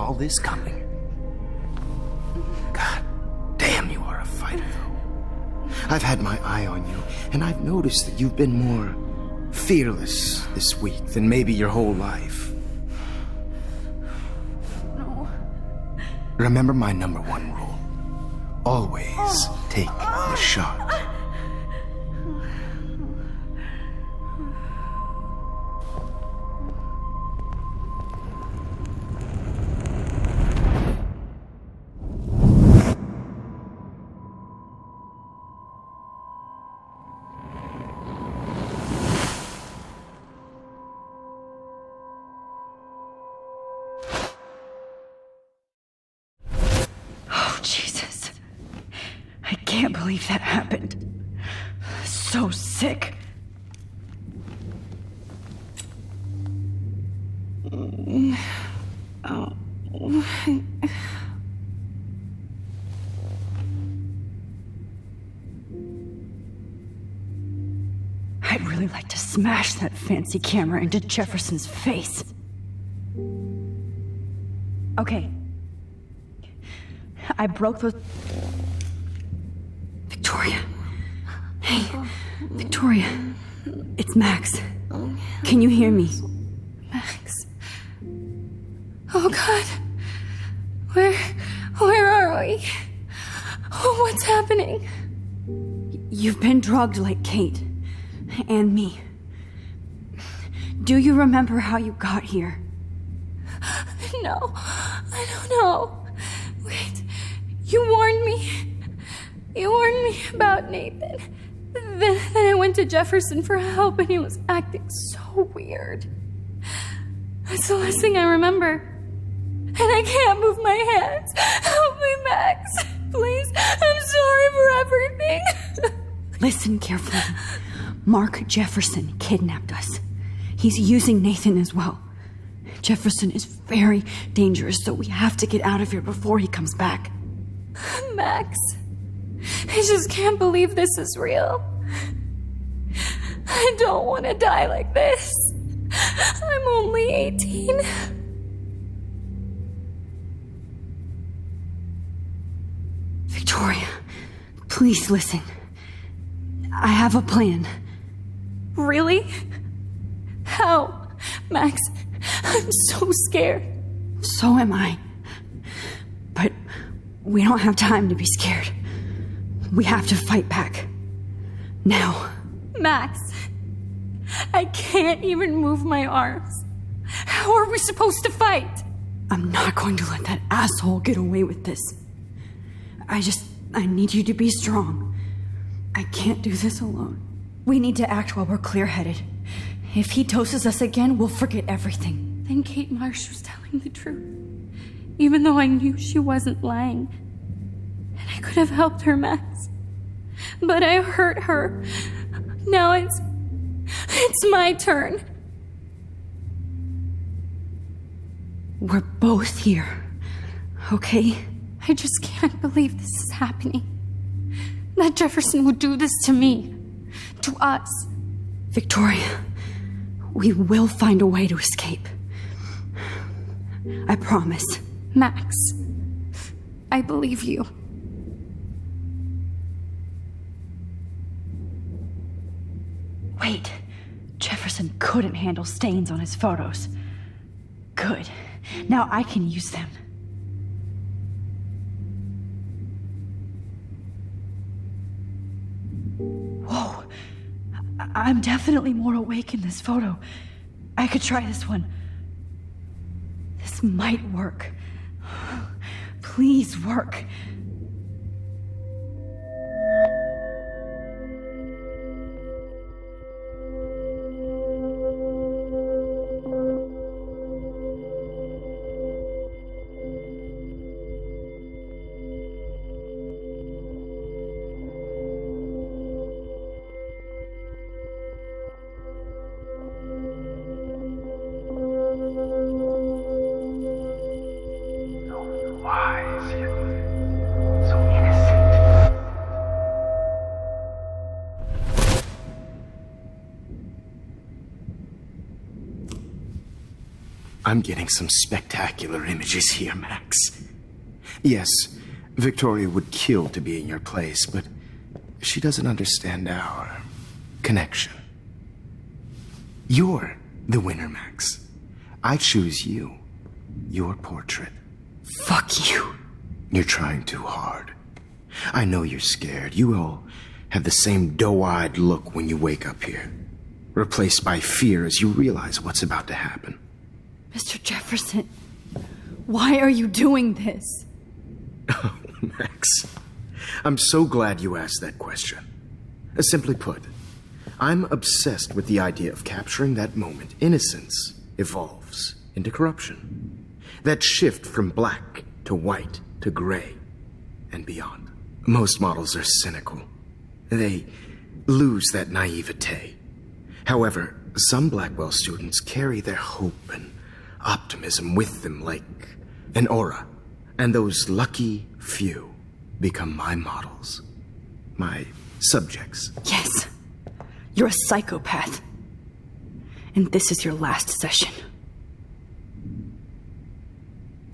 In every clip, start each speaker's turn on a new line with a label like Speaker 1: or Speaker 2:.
Speaker 1: all this coming. God damn, you are a fighter, though. I've had my eye on you, and I've noticed that you've been more fearless this week than maybe your whole life.
Speaker 2: No.
Speaker 1: Remember my #1 rule. Always take the shot.
Speaker 2: Jesus. I can't believe that happened. So sick. Oh. I'd really like to smash that fancy camera into Jefferson's face. Okay. I broke those... Victoria. Hey, Victoria. It's Max. Can you hear me?
Speaker 3: Max. Oh, God. Where are we? Oh, what's happening?
Speaker 2: You've been drugged like Kate. And me. Do you remember how you got here?
Speaker 3: No, I don't know. Wait, you warned me. You warned me about Nathan. Then I went to Jefferson for help and he was acting so weird. That's the last thing I remember. And I can't move my hands. Help me, Max. Please, I'm sorry for everything.
Speaker 2: Listen carefully. Mark Jefferson kidnapped us. He's using Nathan as well. Jefferson is very dangerous, so we have to get out of here before he comes back.
Speaker 3: Max, I just can't believe this is real. I don't want to die like this. I'm only 18.
Speaker 2: Victoria, please listen. I have a plan.
Speaker 3: Really? How? Max, I'm so scared.
Speaker 2: So am I. But we don't have time to be scared. We have to fight back. Now.
Speaker 3: Max, I can't even move my arms. How are we supposed to fight?
Speaker 2: I'm not going to let that asshole get away with this. I need you to be strong. I can't do this alone. We need to act while we're clear-headed. If he doses us again, we'll forget everything.
Speaker 3: Then Kate Marsh was telling the truth. Even though I knew she wasn't lying. And I could have helped her, Max. But I hurt her. Now it's my turn.
Speaker 2: We're both here. Okay?
Speaker 3: I just can't believe this is happening. That Jefferson would do this to me. To us.
Speaker 2: Victoria, we will find a way to escape. I promise.
Speaker 3: Max, I believe you.
Speaker 2: Wait. Jefferson couldn't handle stains on his photos. Good. Now I can use them. Whoa. I'm definitely more awake in this photo. I could try this one. This might work. Please work.
Speaker 1: I'm getting some spectacular images here, Max. Yes, Victoria would kill to be in your place, but she doesn't understand our connection. You're the winner, Max. I choose you. Your portrait.
Speaker 2: Fuck you.
Speaker 1: You're trying too hard. I know you're scared. You all have the same doe-eyed look when you wake up here, replaced by fear as you realize what's about to happen.
Speaker 2: Mr. Jefferson, why are you doing this?
Speaker 1: Oh, Max, I'm so glad you asked that question. Simply put, I'm obsessed with the idea of capturing that moment innocence evolves into corruption. That shift from black to white to gray and beyond. Most models are cynical. They lose that naivete. However, some Blackwell students carry their hope and optimism with them like an aura. And those lucky few become my models. My subjects.
Speaker 2: Yes. You're a psychopath. And this is your last session.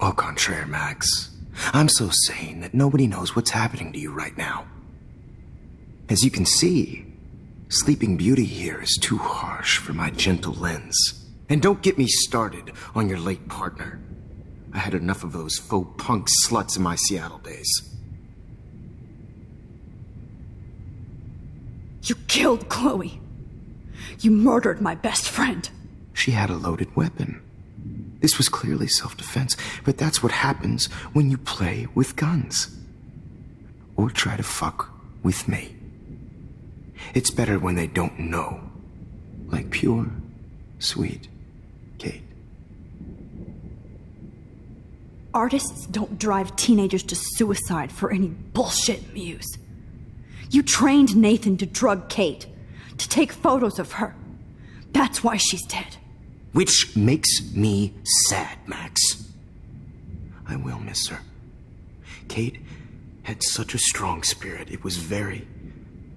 Speaker 1: Au contraire, Max. I'm so sane that nobody knows what's happening to you right now. As you can see, Sleeping Beauty here is too harsh for my gentle lens. And don't get me started on your late partner. I had enough of those faux punk sluts in my Seattle days.
Speaker 2: You killed Chloe. You murdered my best friend.
Speaker 1: She had a loaded weapon. This was clearly self-defense, but that's what happens when you play with guns. Or try to fuck with me. It's better when they don't know. Like pure, sweet Kate.
Speaker 2: Artists don't drive teenagers to suicide for any bullshit muse. You trained Nathan to drug Kate, to take photos of her. That's why she's dead.
Speaker 1: Which makes me sad, Max. I will miss her. Kate had such a strong spirit, it was very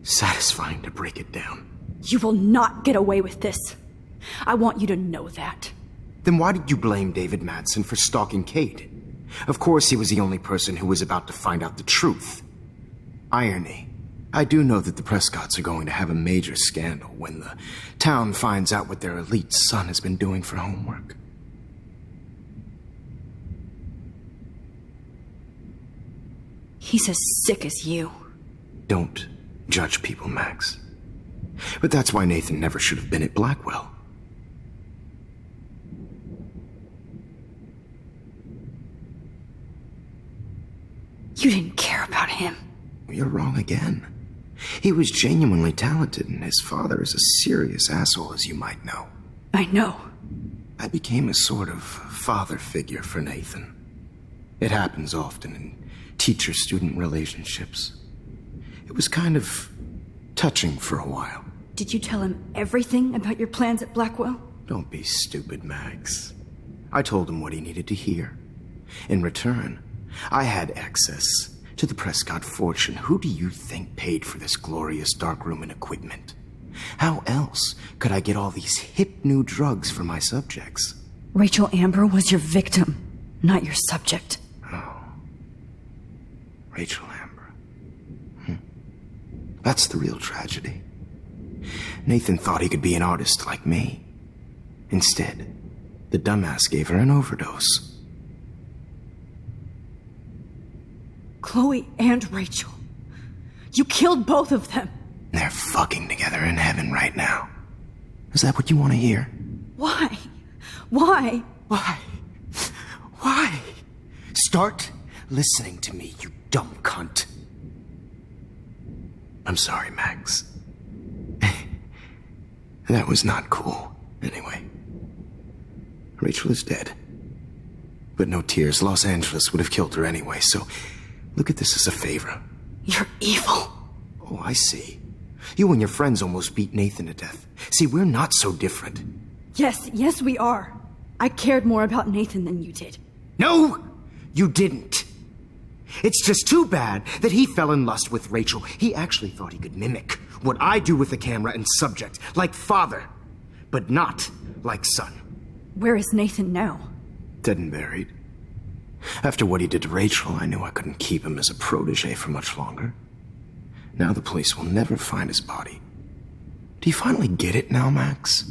Speaker 1: satisfying to break it down.
Speaker 2: You will not get away with this. I want you to know that.
Speaker 1: Then why did you blame David Madsen for stalking Kate? Of course he was the only person who was about to find out the truth. Irony. I do know that the Prescotts are going to have a major scandal when the town finds out what their elite son has been doing for homework.
Speaker 2: He's as sick as you.
Speaker 1: Don't judge people, Max. But that's why Nathan never should have been at Blackwell.
Speaker 2: You didn't care about him.
Speaker 1: You're wrong again. He was genuinely talented, and his father is a serious asshole, as you might know.
Speaker 2: I know.
Speaker 1: I became a sort of father figure for Nathan. It happens often in teacher-student relationships. It was kind of touching for a while.
Speaker 2: Did you tell him everything about your plans at Blackwell?
Speaker 1: Don't be stupid, Max. I told him what he needed to hear. In return, I had access to the Prescott fortune. Who do you think paid for this glorious darkroom and equipment? How else could I get all these hip new drugs for my subjects?
Speaker 2: Rachel Amber was your victim, not your subject.
Speaker 1: Oh. Rachel Amber. That's the real tragedy. Nathan thought he could be an artist like me. Instead, the dumbass gave her an overdose.
Speaker 2: Chloe and Rachel. You killed both of them.
Speaker 1: They're fucking together in heaven right now. Is that what you want to hear?
Speaker 2: Why? Why?
Speaker 1: Why? Why? Start listening to me, you dumb cunt. I'm sorry, Max. That was not cool. Anyway, Rachel is dead. But no tears. Los Angeles would have killed her anyway, so look at this as a favor.
Speaker 2: You're evil.
Speaker 1: Oh, I see. You and your friends almost beat Nathan to death. See, we're not so different.
Speaker 2: Yes, we are. I cared more about Nathan than you did.
Speaker 1: No, you didn't. It's just too bad that he fell in lust with Rachel. He actually thought he could mimic what I do with the camera and subject, like father, but not like son.
Speaker 2: Where is Nathan now?
Speaker 1: Dead and buried. After what he did to Rachel, I knew I couldn't keep him as a protege for much longer. Now the police will never find his body. Do you finally get it now, Max?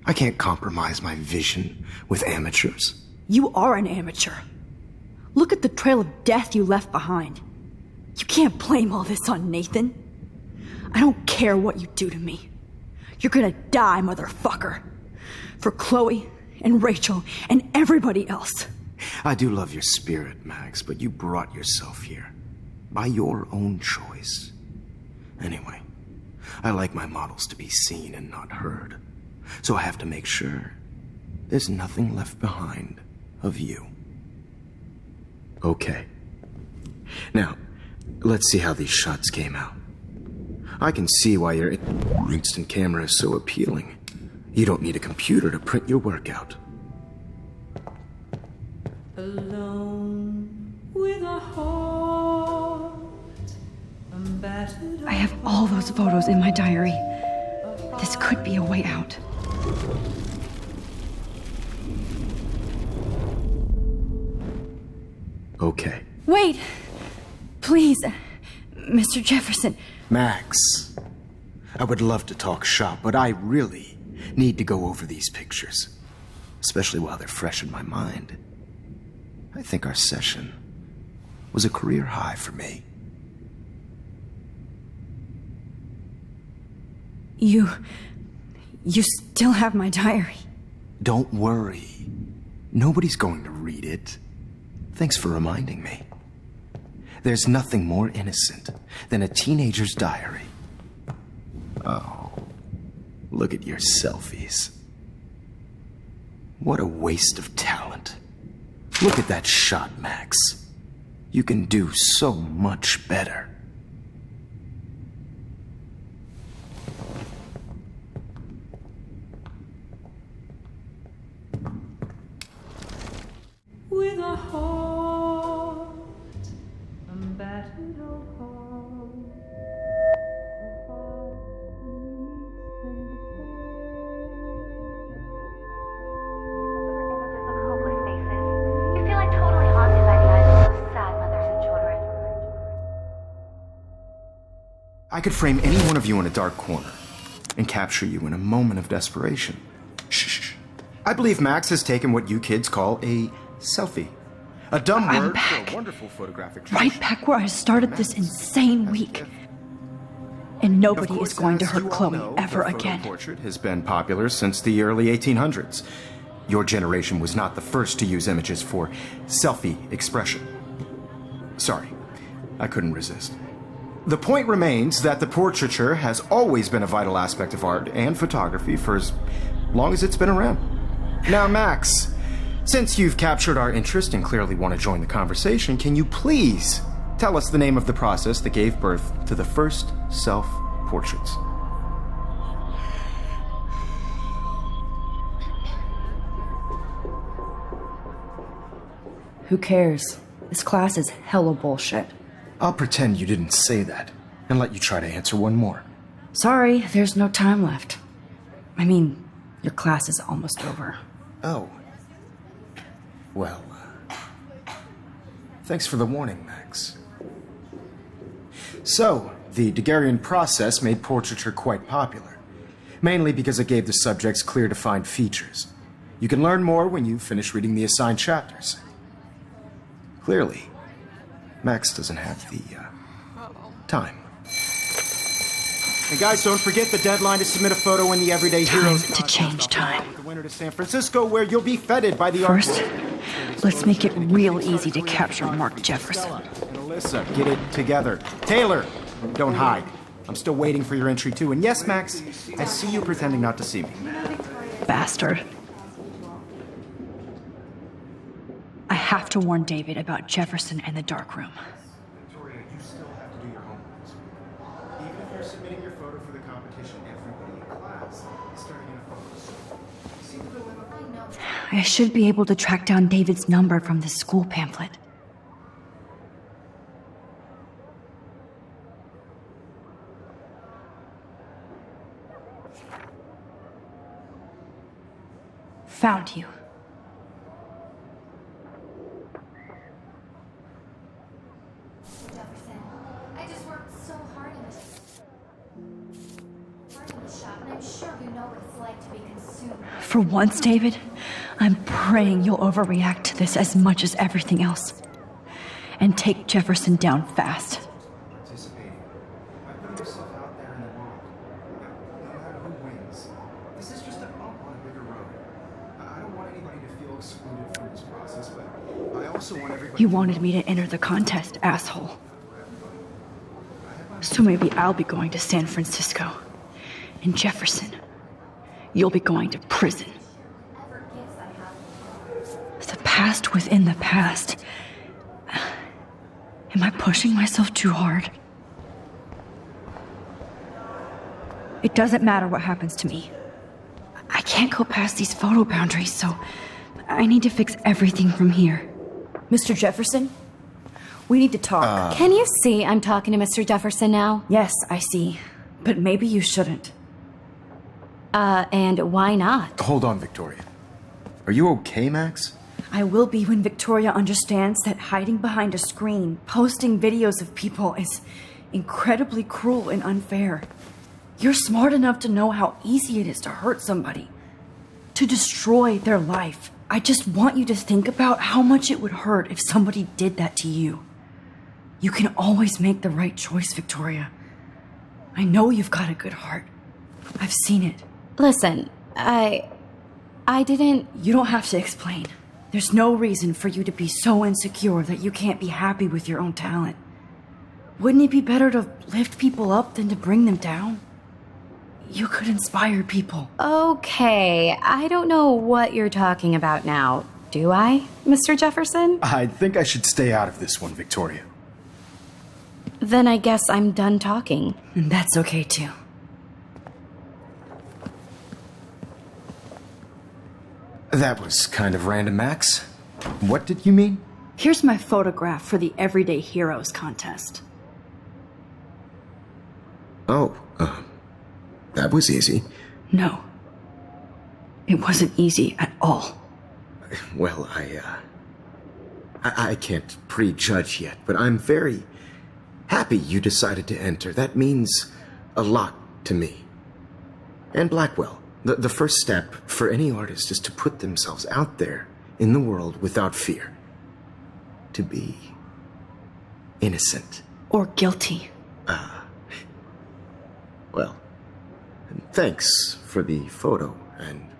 Speaker 1: I can't compromise my vision with amateurs.
Speaker 2: You are an amateur. Look at the trail of death you left behind. You can't blame all this on Nathan. I don't care what you do to me. You're gonna die, motherfucker. For Chloe and Rachel and everybody else.
Speaker 1: I do love your spirit, Max, but you brought yourself here. By your own choice. Anyway, I like my models to be seen and not heard. So I have to make sure there's nothing left behind of you. Okay. Now, let's see how these shots came out. I can see why your instant camera is so appealing. You don't need a computer to print your work out.
Speaker 4: Alone with a heart,
Speaker 2: I have all those photos in my diary. This could be a way out.
Speaker 1: Okay.
Speaker 2: Wait! Please, Mr. Jefferson.
Speaker 1: Max, I would love to talk shop, but I really need to go over these pictures. Especially while they're fresh in my mind. I think our session was a career high for me.
Speaker 2: You still have my diary.
Speaker 1: Don't worry. Nobody's going to read it. Thanks for reminding me. There's nothing more innocent than a teenager's diary. Oh, look at your selfies. What a waste of talent. Look at that shot, Max. You can do so much better.
Speaker 4: with a heart, a battered old heart, a heart that needs
Speaker 5: Images of hopeless faces. You feel like totally haunted by the eyes of those sad mothers and children.
Speaker 1: I could frame any one of you in a dark corner and capture you in a moment of desperation. Shh. I believe Max has taken what you kids call a selfie. A dumb
Speaker 2: I'm
Speaker 1: word
Speaker 2: back.
Speaker 1: for a wonderful photographic
Speaker 2: Right back where I started this insane week. And nobody is going to hurt Chloe ever again.
Speaker 1: Portrait has been popular since the early 1800s. Your generation was not the first to use images for selfie expression. Sorry, I couldn't resist. The point remains that the portraiture has always been a vital aspect of art and photography for as long as it's been around. Now, Max, since you've captured our interest and clearly want to join the conversation, can you please tell us the name of the process that gave birth to the first self-portraits?
Speaker 2: Who cares? This class is hella bullshit.
Speaker 1: I'll pretend you didn't say that and let you try to answer one more.
Speaker 2: Sorry, there's no time left. I mean, your class is almost over.
Speaker 1: Oh. Well, thanks for the warning, Max. So, the Daguerrean process made portraiture quite popular, mainly because it gave the subjects clear defined features. You can learn more when you finish reading the assigned chapters. Clearly, Max doesn't have the time. And guys, don't forget the deadline to submit a photo in the Everyday Heroes
Speaker 2: to change time.
Speaker 1: The winner to San Francisco, where you'll be feted by the
Speaker 2: First,
Speaker 1: art.
Speaker 2: let's make it real easy to capture Mark Jefferson.
Speaker 1: And Alyssa, get it together. Taylor, don't hide. I'm still waiting for your entry too. And yes, Max, I see you pretending not to see me.
Speaker 2: Bastard. I have to warn David about Jefferson and the dark room.
Speaker 1: Victoria, you still have to do your homework. Even if you're submitting your photo for the competition, everybody in class is starting in a photo. See the dilemma?
Speaker 2: I should be able to track down David's number from the school pamphlet. Found you.
Speaker 5: Jefferson, I just worked so hard in the shop, and I'm sure you know what it's like to be consumed.
Speaker 2: For once, David, I'm praying you'll overreact to this as much as everything else. And take Jefferson down fast.
Speaker 1: Participating. I put yourself out there in the world. No matter who wins, this is just a bump on a bigger road. I don't want anybody to feel excluded from this process, but I also want everybody.
Speaker 2: You wanted me to enter the contest, asshole. So maybe I'll be going to San Francisco. And Jefferson, you'll be going to prison. The past within the past. Am I pushing myself too hard? It doesn't matter what happens to me. I can't go past these photo boundaries, so I need to fix everything from here. Mr. Jefferson, we need to talk.
Speaker 3: Can you see I'm talking to Mr. Jefferson now?
Speaker 2: Yes, I see. But maybe you shouldn't.
Speaker 3: And why not?
Speaker 1: Hold on, Victoria. Are you okay, Max?
Speaker 2: I will be when Victoria understands that hiding behind a screen, posting videos of people is incredibly cruel and unfair. You're smart enough to know how easy it is to hurt somebody, to destroy their life. I just want you to think about how much it would hurt if somebody did that to you. You can always make the right choice, Victoria. I know you've got a good heart. I've seen it.
Speaker 3: Listen, I didn't...
Speaker 2: You don't have to explain. There's no reason for you to be so insecure that you can't be happy with your own talent. Wouldn't it be better to lift people up than to bring them down? You could inspire people.
Speaker 3: Okay, I don't know what you're talking about now. Do I, Mr. Jefferson?
Speaker 1: I think I should stay out of this one, Victoria.
Speaker 3: Then I guess I'm done talking.
Speaker 2: And that's okay too.
Speaker 1: That was kind of random, Max. What did you mean?
Speaker 2: Here's my photograph for the Everyday Heroes contest.
Speaker 1: Oh, that was easy.
Speaker 2: No. It wasn't easy at all.
Speaker 1: Well, I can't prejudge yet, but I'm very happy you decided to enter. That means a lot to me. And Blackwell. The first step for any artist is to put themselves out there in the world without fear. To be innocent.
Speaker 2: Or guilty.
Speaker 1: Well, thanks for the photo, and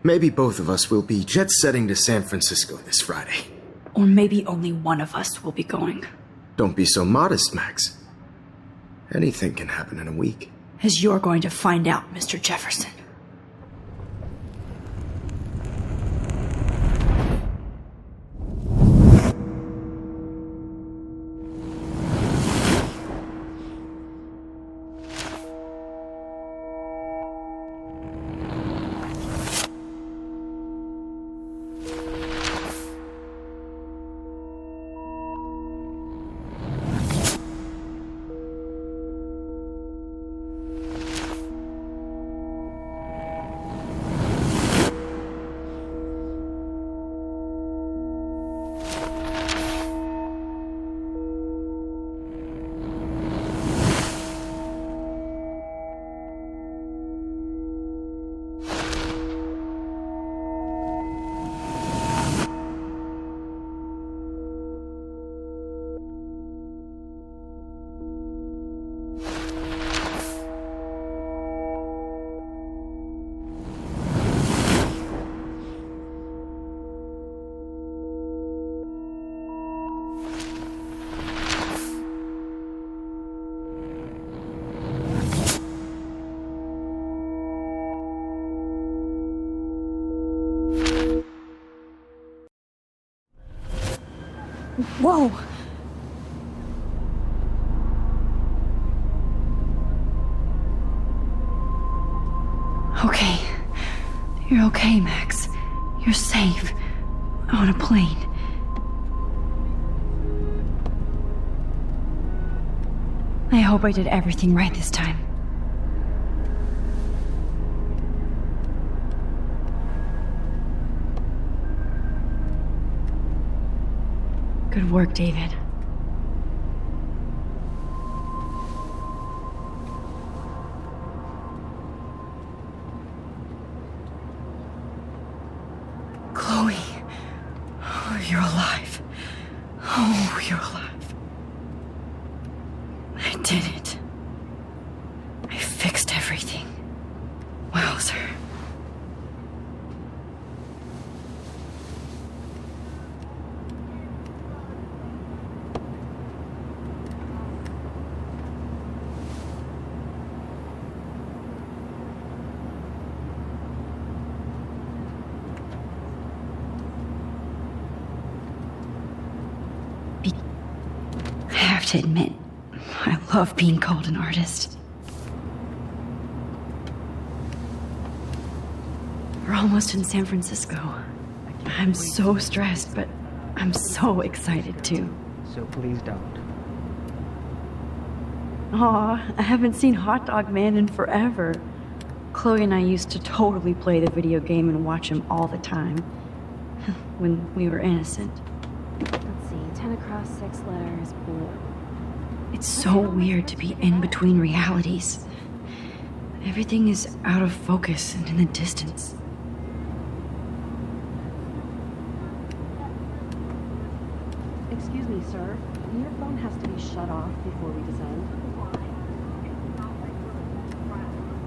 Speaker 1: maybe both of us will be jet-setting to San Francisco this Friday.
Speaker 2: Or maybe only one of us will be going.
Speaker 1: Don't be so modest, Max. Anything can happen in a week.
Speaker 2: As you're going to find out, Mr. Jefferson. Whoa! Okay. You're okay, Max. You're safe. On a plane. I hope I did everything right this time. Good work, David. You're alive. Oh, you're alive. I did it. I fixed everything. Wowzer. I have to admit, I love being called an artist. We're almost in San Francisco. I'm so stressed, but I'm so excited too.
Speaker 6: So please don't.
Speaker 2: Aw, I haven't seen Hot Dog Man in forever. Chloe and I used to totally play the video game and watch him all the time. When we were innocent.
Speaker 7: Let's see, 10 across, 6 letters, blue.
Speaker 2: It's so weird to be in between realities. Everything is out of focus and in the distance.
Speaker 7: Excuse me, sir. Your phone has to be shut off before we descend.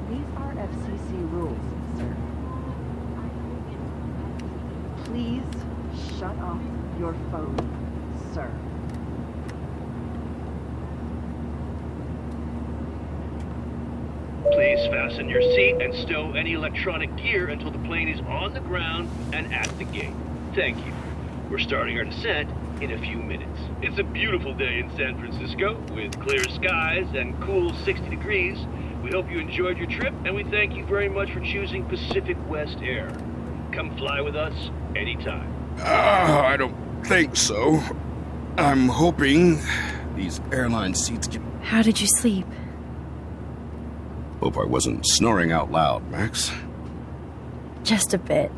Speaker 7: These are FCC rules, sir. Please shut off your phone, sir.
Speaker 8: Please fasten your seat and stow any electronic gear until the plane is on the ground and at the gate. Thank you. We're starting our descent in a few minutes. It's a beautiful day in San Francisco with clear skies and cool 60 degrees. We hope you enjoyed your trip, and we thank you very much for choosing Pacific West Air. Come fly with us anytime.
Speaker 9: I don't think so. I'm hoping these airline seats can...
Speaker 2: How did you sleep?
Speaker 9: Hope I wasn't snoring out loud, Max.
Speaker 2: Just a bit.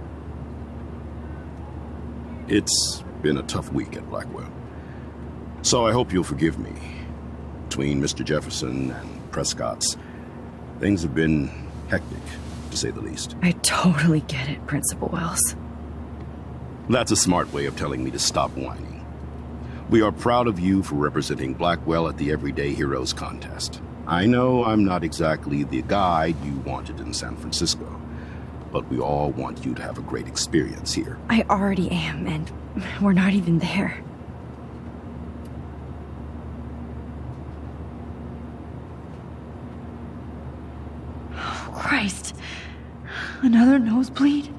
Speaker 9: It's been a tough week at Blackwell. So I hope you'll forgive me. Between Mr. Jefferson and Prescott's, things have been hectic, to say the least.
Speaker 2: I totally get it, Principal Wells.
Speaker 9: That's a smart way of telling me to stop whining. We are proud of you for representing Blackwell at the Everyday Heroes contest. I know I'm not exactly the guide you wanted in San Francisco, but we all want you to have a great experience here.
Speaker 2: I already am, and we're not even there. Oh, Christ. Another nosebleed?